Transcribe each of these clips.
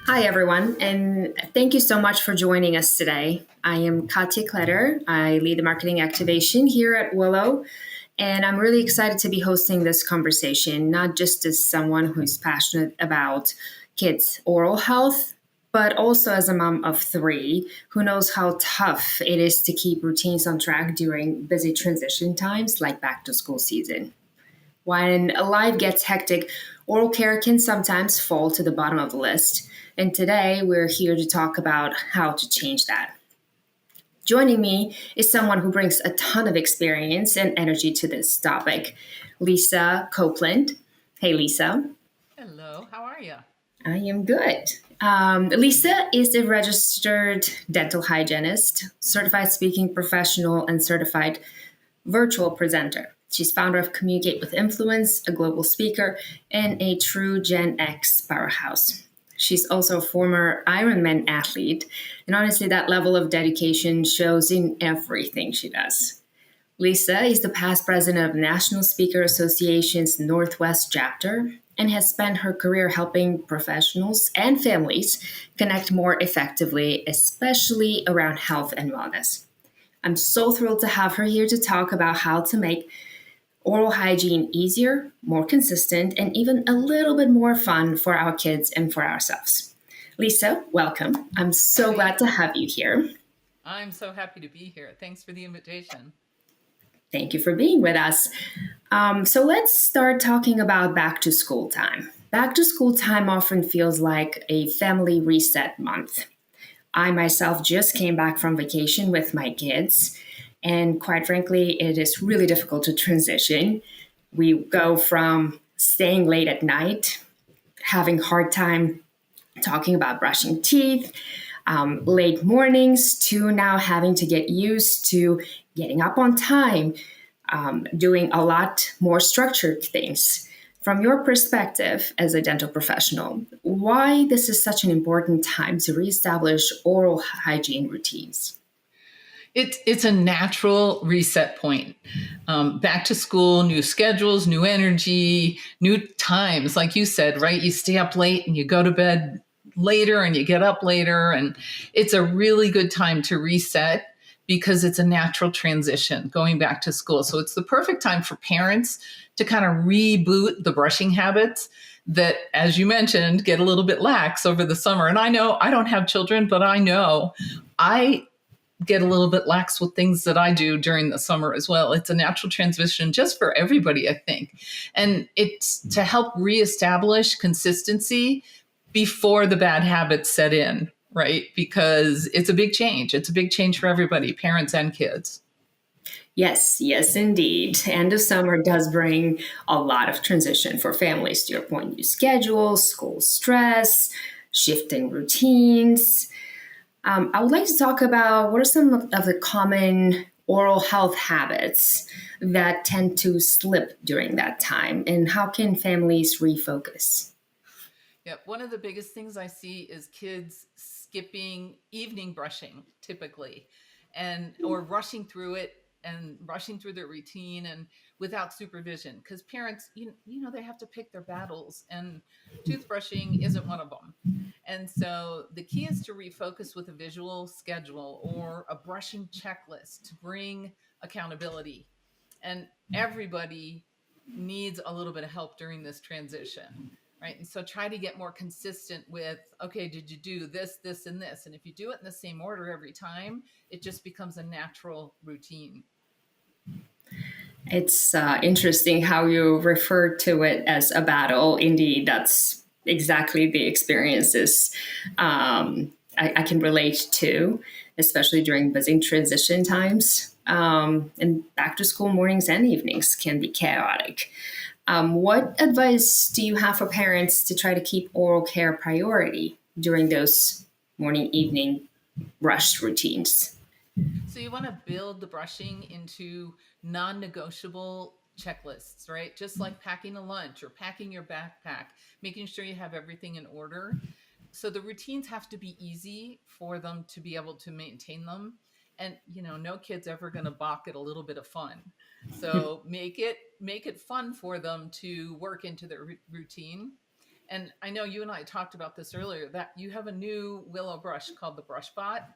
Hi, everyone, and thank you so much for joining us today. I am Katya Clutter. I lead the marketing activation here at Willo, and I'm really excited to be hosting this conversation, not just as someone who's passionate about kids' oral health, but also as a mom of three who knows how tough it is to keep routines on track during busy transition times like back to school season. When life gets hectic, oral care can sometimes fall to the bottom of the list. And today we're here to talk about how to change that. Joining me is someone who brings a ton of experience and energy to this topic, Lisa Copeland. Hey, Lisa. Hello, how are you? I am good. Lisa is a registered dental hygienist, certified speaking professional, and certified virtual presenter. She's founder of Communicate with Influence, a global speaker, and a true Gen X powerhouse. She's also a former Ironman athlete, and honestly, that level of dedication shows in everything she does. Lisa is the past president of National Speaker Association's Northwest chapter and has spent her career helping professionals and families connect more effectively, especially around health and wellness. I'm so thrilled to have her here to talk about how to make oral hygiene easier, more consistent, and even a little bit more fun for our kids and for ourselves. Lisa, welcome. I'm so Thank glad to you. have you here. I'm so happy to be here. Thanks for the invitation. Thank you for being with us. So let's start talking about back to school time. Back to school time often feels like a family reset month. I myself just came back from vacation with my kids, and quite frankly, it is really difficult to transition. We go from staying late at night, having hard time talking about brushing teeth, late mornings, to now having to get used to getting up on time, doing a lot more structured things. From your perspective as a dental professional, why this is such an important time to reestablish oral hygiene routines? It's a natural reset point. Back to school, new schedules, new energy, new times. Like you said, right? You stay up late and you go to bed later and you get up later. And it's a really good time to reset because it's a natural transition going back to school. So it's the perfect time for parents to kind of reboot the brushing habits that, as you mentioned, get a little bit lax over the summer. And I know I don't have children, but I know I get a little bit lax with things that I do during the summer as well. It's a natural transition just for everybody, I think. And it's to help reestablish consistency before the bad habits set in, right? Because it's a big change. It's a big change for everybody, parents and kids. Yes, yes, indeed. End of summer does bring a lot of transition for families. To your point, new schedules, school stress, shifting routines. I would like to talk about what are some of the common oral health habits that tend to slip during that time, and how can families refocus? Yeah, one of the biggest things I see is kids skipping evening brushing typically and or rushing through it and rushing through their routine and without supervision because parents they have to pick their battles and toothbrushing isn't one of them. And so the key is to refocus with a visual schedule or a brushing checklist to bring accountability. And everybody needs a little bit of help during this transition, right? And so try to get more consistent with, okay, did you do this, this, and this? And if you do it in the same order every time, it just becomes a natural routine. It's interesting how you refer to it as a battle. Indeed, that's exactly the experiences I can relate to, especially during busy transition times. And back to school mornings and evenings can be chaotic. What advice do you have for parents to try to keep oral care a priority during those morning, evening rush routines? So you want to build the brushing into non-negotiable checklists, right? Just like packing a lunch or packing your backpack, making sure you have everything in order. So the routines have to be easy for them to be able to maintain them. And no kid's ever going to balk at a little bit of fun. So make it fun for them to work into their routine. And I know you and I talked about this earlier, that you have a new Willo brush called the Brush Bot.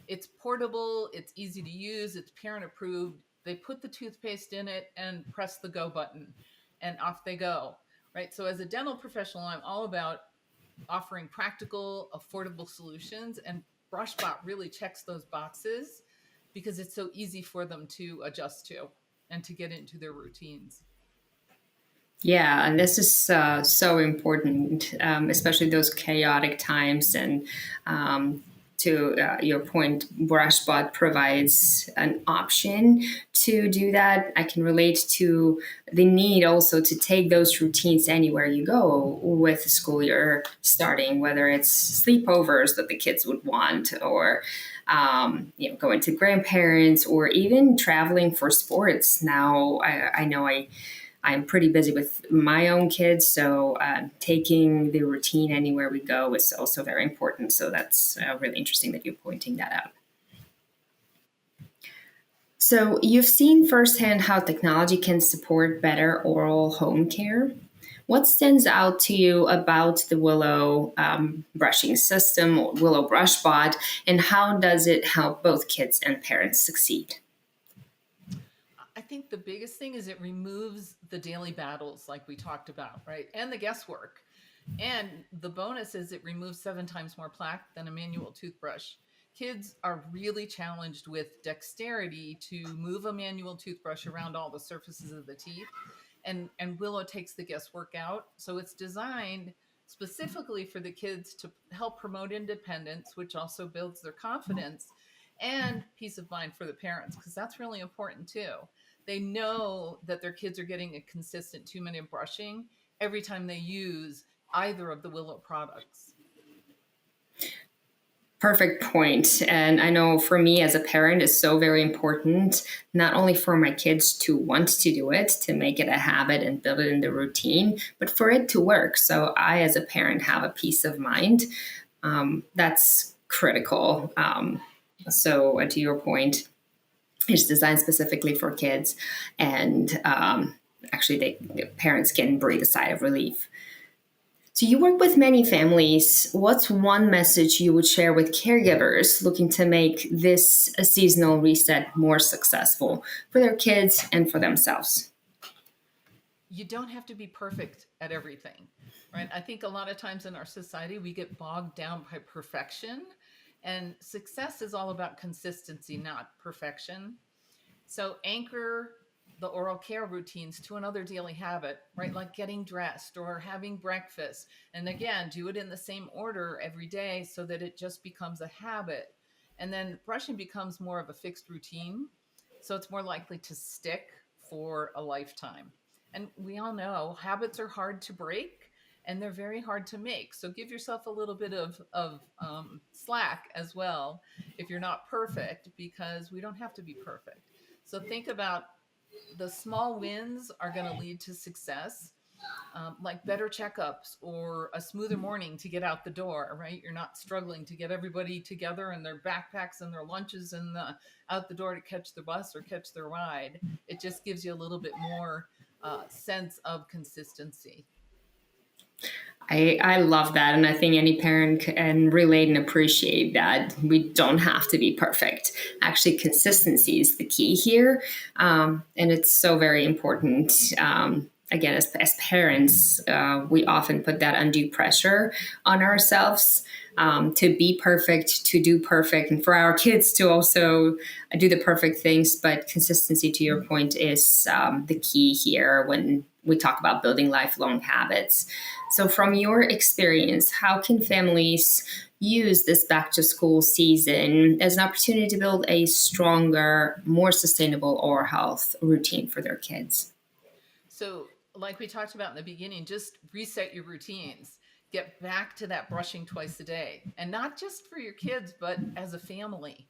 It's portable, it's easy to use, it's parent approved. They put the toothpaste in it and press the go button, and off they go. Right. So as a dental professional, I'm all about offering practical, affordable solutions, and BrushBot really checks those boxes because it's so easy for them to adjust to and to get into their routines. Yeah, and this is so important, especially those chaotic times. And to your point, Brushbot provides an option to do that. I can relate to the need also to take those routines anywhere you go with the school you're starting, whether it's sleepovers that the kids would want, or going to grandparents, or even traveling for sports. Now, I know I'm pretty busy with my own kids, so taking the routine anywhere we go is also very important. So that's really interesting that you're pointing that out. So you've seen firsthand how technology can support better oral home care. What stands out to you about the Willo brushing system, or Willo BrushBot, and how does it help both kids and parents succeed? I think the biggest thing is it removes the daily battles, like we talked about, right? And the guesswork. And the bonus is it removes 7 times more plaque than a manual toothbrush. Kids are really challenged with dexterity to move a manual toothbrush around all the surfaces of the teeth. And Willo takes the guesswork out. So it's designed specifically for the kids to help promote independence, which also builds their confidence, and peace of mind for the parents, because that's really important too. They know that their kids are getting a consistent 2-minute brushing every time they use either of the Willo products. Perfect point. And I know for me as a parent, it's so very important, not only for my kids to want to do it, to make it a habit and build it in the routine, but for it to work. So I, as a parent, have a peace of mind. That's critical. So to your point, it's designed specifically for kids, and actually, the parents can breathe a sigh of relief. So you work with many families. What's one message you would share with caregivers looking to make this a seasonal reset more successful for their kids and for themselves? You don't have to be perfect at everything, right? I think a lot of times in our society, we get bogged down by perfection, and success is all about consistency, not perfection. So anchor the oral care routines to another daily habit, right? Like getting dressed or having breakfast. And again, do it in the same order every day so that it just becomes a habit. And then brushing becomes more of a fixed routine. So it's more likely to stick for a lifetime. And we all know habits are hard to break and they're very hard to make. So give yourself a little bit of slack as well if you're not perfect, because we don't have to be perfect. So think about the small wins are going to lead to success, like better checkups or a smoother morning to get out the door, right? You're not struggling to get everybody together and their backpacks and their lunches and out the door to catch the bus or catch their ride. It just gives you a little bit more sense of consistency. I love that. And I think any parent can relate and appreciate that we don't have to be perfect. Actually, consistency is the key here. And it's so very important. Again, as parents, we often put that undue pressure on ourselves to be perfect, to do perfect, and for our kids to also do the perfect things. But consistency, to your point, is the key here when we talk about building lifelong habits. So, from your experience, how can families use this back to school season as an opportunity to build a stronger, more sustainable oral health routine for their kids? So, like we talked about in the beginning, just reset your routines. Get back to that brushing twice a day, and not just for your kids, but as a family,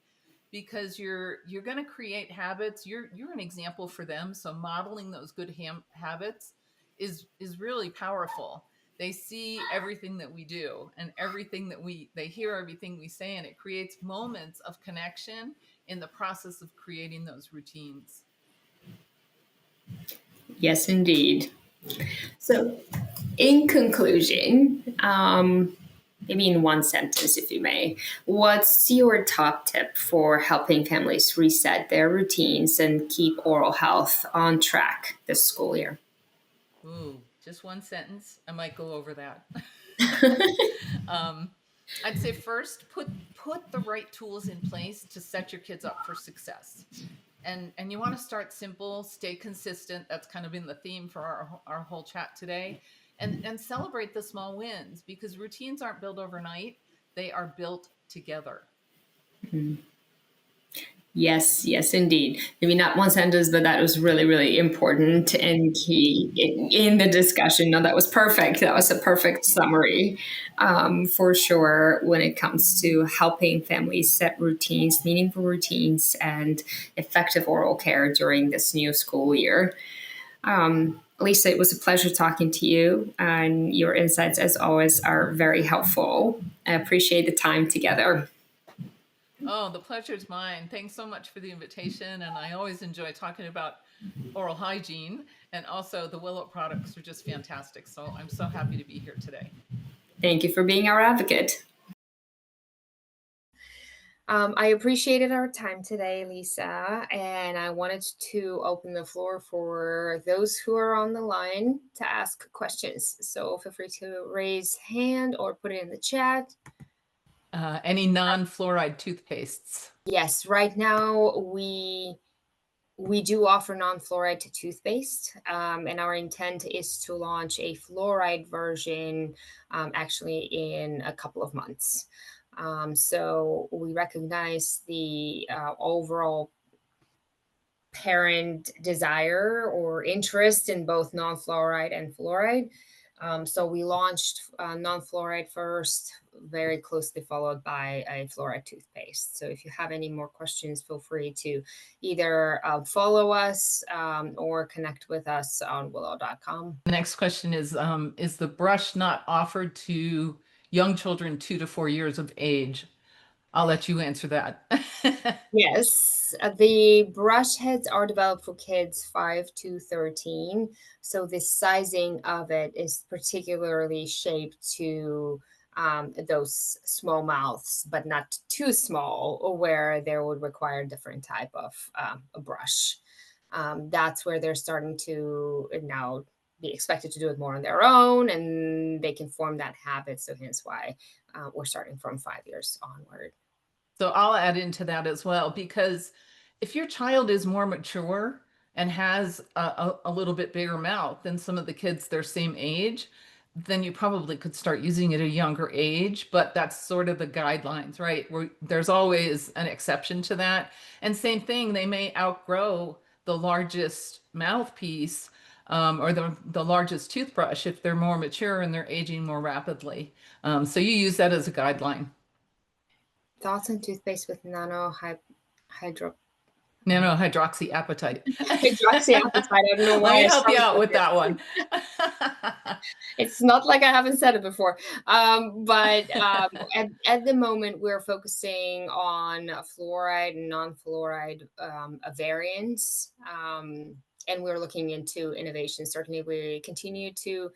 because you're going to create habits. You're an example for them. So modeling those good habits is really powerful. They see everything that we do and everything that they hear everything we say, and it creates moments of connection in the process of creating those routines. Yes, indeed. So, In conclusion, maybe in one sentence, if you may, what's your top tip for helping families reset their routines and keep oral health on track this school year? Ooh, just one sentence. I might go over that. um, I'd say first, put the right tools in place to set your kids up for success. And you want to start simple, stay consistent. That's kind of been the theme for our whole chat today. And celebrate the small wins, because routines aren't built overnight. They are built together. Yes, yes, indeed. Maybe not one sentence, but that was really, really important and key in the discussion. No, that was perfect. That was a perfect summary for sure when it comes to helping families set routines, meaningful routines, and effective oral care during this new school year. Lisa, it was a pleasure talking to you, and your insights, as always, are very helpful. I appreciate the time together. Oh, the pleasure is mine. Thanks so much for the invitation. And I always enjoy talking about oral hygiene. And also, the Willo products are just fantastic. So I'm so happy to be here today. Thank you for being our advocate. I appreciated our time today, Lisa, and I wanted to open the floor for those who are on the line to ask questions. So feel free to raise hand or put it in the chat. Any non-fluoride toothpastes? Yes, right now we do offer non-fluoride toothpaste, and our intent is to launch a fluoride version actually in a couple of months. So we recognize the overall parent desire or interest in both non-fluoride and fluoride. So we launched non-fluoride first, very closely followed by a fluoride toothpaste. So if you have any more questions, feel free to either follow us or connect with us on willo.com. The next question is the brush not offered to young children 2 to 4 years of age? I'll let you answer that. Yes, the brush heads are developed for kids 5 to 13. So the sizing of it is particularly shaped to those small mouths, but not too small, or where they would require a different type of a brush. That's where they're starting to now be expected to do it more on their own, and they can form that habit. So hence why we're starting from 5 years onward. So I'll add into that as well, because if your child is more mature and has a little bit bigger mouth than some of the kids their same age, then you probably could start using it at a younger age. But that's sort of the guidelines, right? There's always an exception to that. And same thing, they may outgrow the largest mouthpiece or the largest toothbrush if they're more mature and they're aging more rapidly. So you use that as a guideline. Thoughts on toothpaste with hydroxyapatite. Nanohydroxyapatite. I don't know Let why me I help you struggled out with with that it. one. It's not like I haven't said it before. But at the moment, we're focusing on fluoride and non-fluoride variants. And we're looking into innovation. Certainly, we continue to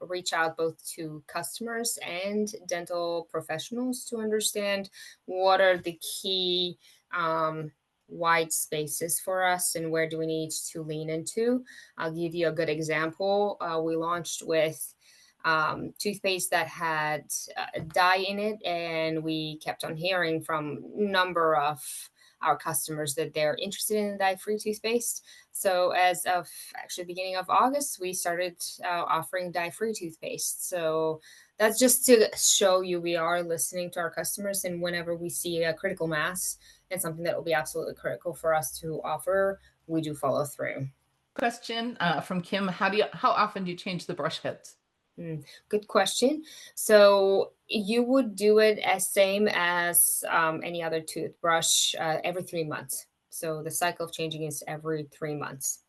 reach out both to customers and dental professionals to understand what are the key white spaces for us and where do we need to lean into. I'll give you a good example. We launched with toothpaste that had dye in it, and we kept on hearing from a number of our customers that they're interested in dye-free toothpaste. So as of actually beginning of August, we started offering dye-free toothpaste. So that's just to show you we are listening to our customers, and whenever we see a critical mass and something that will be absolutely critical for us to offer, we do follow through. Question from Kim: how often do you change the brush heads? Good question. So you would do it as same as any other toothbrush every 3 months. So the cycle of changing is every 3 months.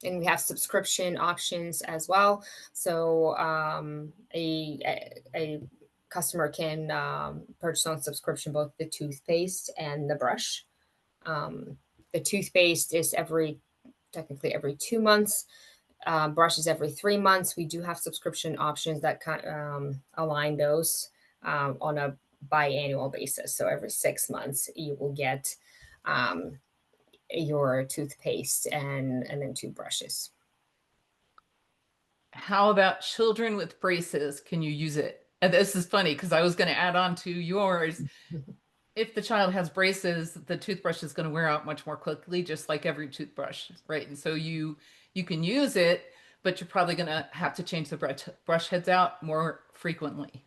And we have subscription options as well. So a customer can purchase on subscription both the toothpaste and the brush. The toothpaste is technically every 2 months. brushes every 3 months. We do have subscription options that align those on a biannual basis. So every 6 months, you will get um, your toothpaste and then toothbrushes. How about children with braces? Can you use it? And this is funny because I was going to add on to yours. If the child has braces, the toothbrush is going to wear out much more quickly, just like every toothbrush, right? And so you can use it, but you're probably going to have to change the brush heads out more frequently.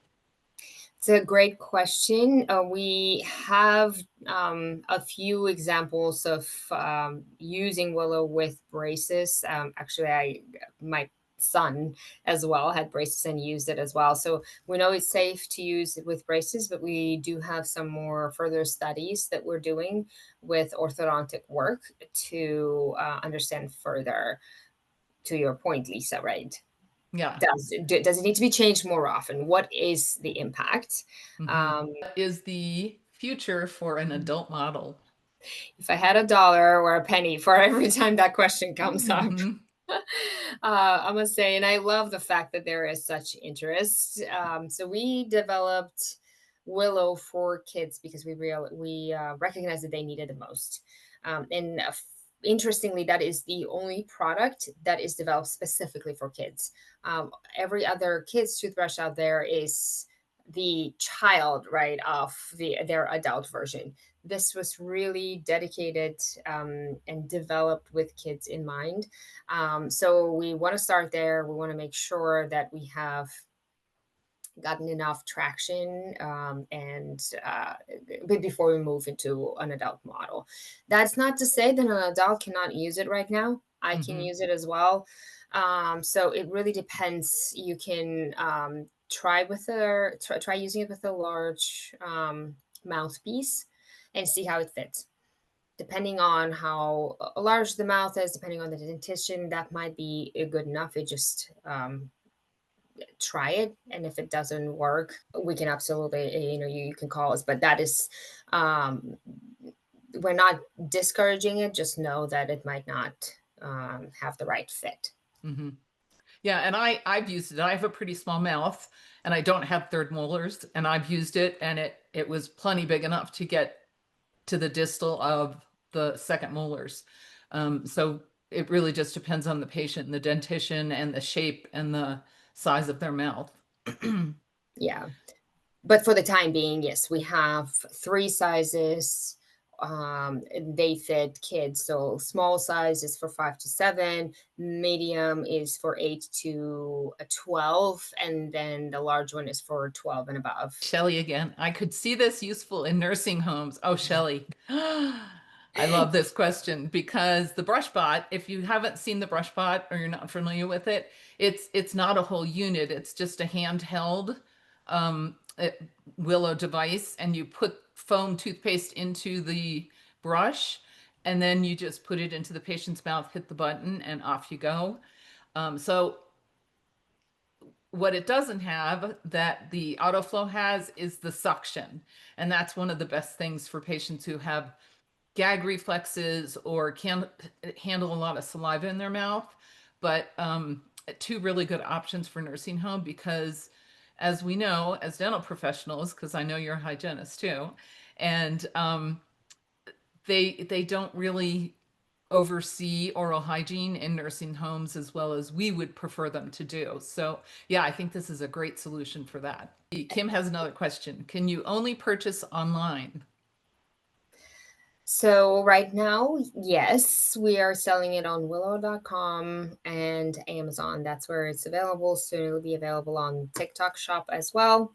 It's a great question. We have a few examples of using Willo with braces. Actually, my son as well had braces and used it as well. So we know it's safe to use it with braces, but we do have some more further studies that we're doing with orthodontic work to understand further. To your point, Lisa, right? Yeah. Does it need to be changed more often? What is the impact? What is the future for an adult model? If I had a dollar or a penny for every time that question comes up, Mhm. I must say, and I love the fact that there is such interest. So we developed Willow for kids because we recognize that they need it the most. And interestingly, that is the only product that is developed specifically for kids. Every other kid's toothbrush out there is the child, right, of their adult version. This was really dedicated and developed with kids in mind. So we want to start there. We want to make sure that we have gotten enough traction before we move into an adult model. That's not to say that an adult cannot use it right now. I can use it as well. So it really depends. You can try using it with a large mouthpiece and see how it fits. Depending on how large the mouth is, depending on the dentition, that might be good enough. It just try it, and if it doesn't work, we can absolutely, you can call us. But that is, um, we're not discouraging it. Just know that it might not have the right fit. hmm Yeah, and I've used it. I have a pretty small mouth, and I don't have third molars, and I've used it, and it was plenty big enough to get to the distal of the second molars. So it really just depends on the patient and the dentition and the shape and the size of their mouth. Yeah. But for the time being, yes, we have three sizes. And they fit kids. So small size is for 5 to 7, medium is for 8 to 12, and then the large one is for 12 and above. Shelly again. I could see this useful in nursing homes. Oh, Shelly. I love this question because the brush bot, if you haven't seen the brush bot or you're not familiar with it, it's not a whole unit. It's just a handheld um, uh, Willow device, and you put foam toothpaste into the brush, and then you just put it into the patient's mouth, hit the button, and off you go. So what it doesn't have that the autoflow has is the suction. And that's one of the best things for patients who have gag reflexes or can't handle a lot of saliva in their mouth. But two really good options for nursing home because, as we know, as dental professionals, because I know you're a hygienist too, and they don't really oversee oral hygiene in nursing homes as well as we would prefer them to do. So, yeah, I think this is a great solution for that. Kim has another question. Can you only purchase online? So right now, yes, we are selling it on willow.com and Amazon. That's where it's available. Soon it'll be available on TikTok shop as well.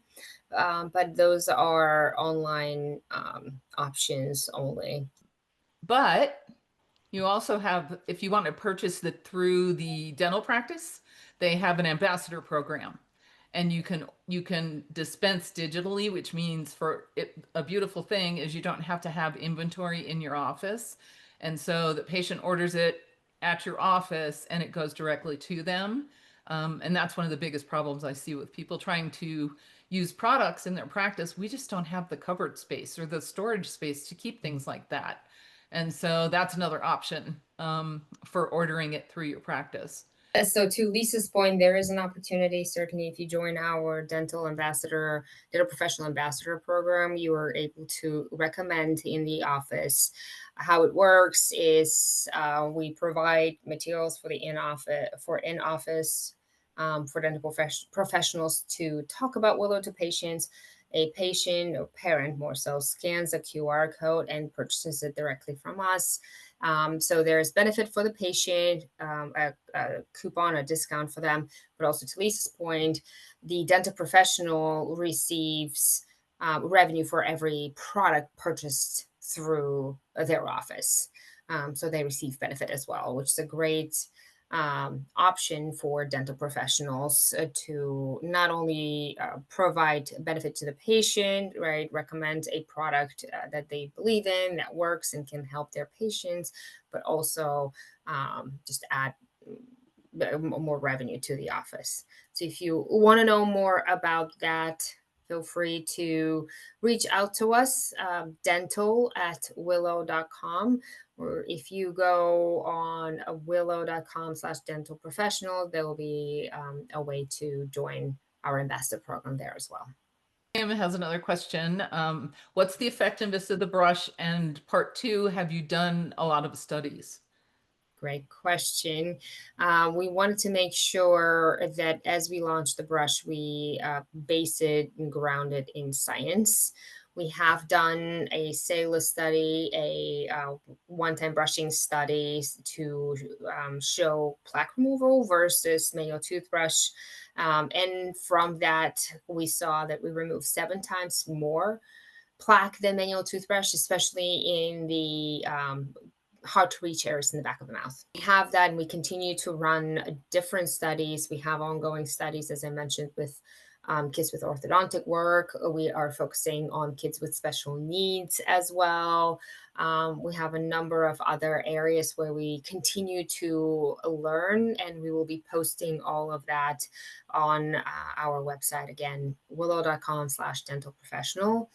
But those are online options only. But you also have, if you want to purchase it through the dental practice, they have an ambassador program. And you can dispense digitally, which means for it, a beautiful thing is you don't have to have inventory in your office. And so the patient orders it at your office and it goes directly to them. And that's one of the biggest problems I see with people trying to use products in their practice. We just don't have the cupboard space or the storage space to keep things like that. And so that's another option for ordering it through your practice. So to Lisa's point, there is an opportunity, certainly if you join our dental professional ambassador program, you are able to recommend in the office. How it works is we provide materials for the in-office for professionals to talk about Willow to patients. A patient or parent more so scans a QR code and purchases it directly from us. So there's benefit for the patient, a coupon, a discount for them, but also to Lisa's point, the dental professional receives revenue for every product purchased through their office. So they receive benefit as well, which is a great option for dental professionals to not only provide benefit to the patient, right, recommend a product that they believe in that works and can help their patients, but also just add more revenue to the office. So if you want to know more about that, feel free to reach out to us, dental@willo.com. Or if you go on willo.com/dental professional, there will be a way to join our ambassador program there as well. Sam has another question. What's the effectiveness of the brush? And part two, have you done a lot of studies? Great question. We wanted to make sure that as we launch the brush, we base it and ground it in science. We have done a cellular study, a one-time brushing study to show plaque removal versus manual toothbrush. And from that, we saw that we removed 7 times more plaque than manual toothbrush, especially in the hard to reach areas in the back of the mouth. We have that and we continue to run different studies. We have ongoing studies, as I mentioned, with kids with orthodontic work. We are focusing on kids with special needs as well. We have a number of other areas where we continue to learn, and we will be posting all of that on our website again, willo.com/dental professional.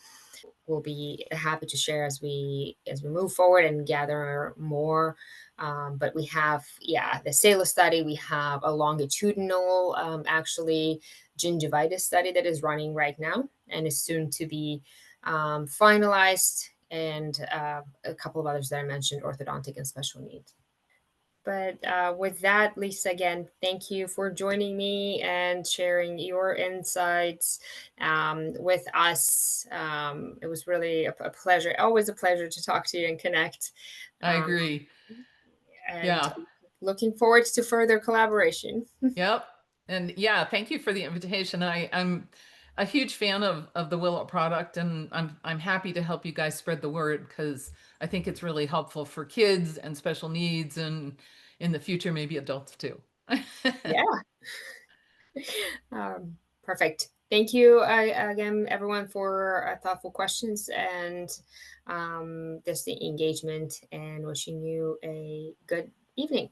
We'll be happy to share as we move forward and gather more. But we have, the SALA study. We have a longitudinal, actually, gingivitis study that is running right now and is soon to be finalized, and a couple of others that I mentioned, orthodontic and special needs. But with that, Lisa, again, thank you for joining me and sharing your insights with us. It was really a pleasure, always a pleasure to talk to you and connect. I Um, agree. and Yeah. looking forward to further collaboration. Yep. And yeah, thank you for the invitation. I'm a huge fan of the Willow product, and I'm happy to help you guys spread the word because I think it's really helpful for kids and special needs, and in the future maybe adults too. Yeah. Perfect. Thank you again, everyone, for thoughtful questions and just the engagement, and wishing you a good evening.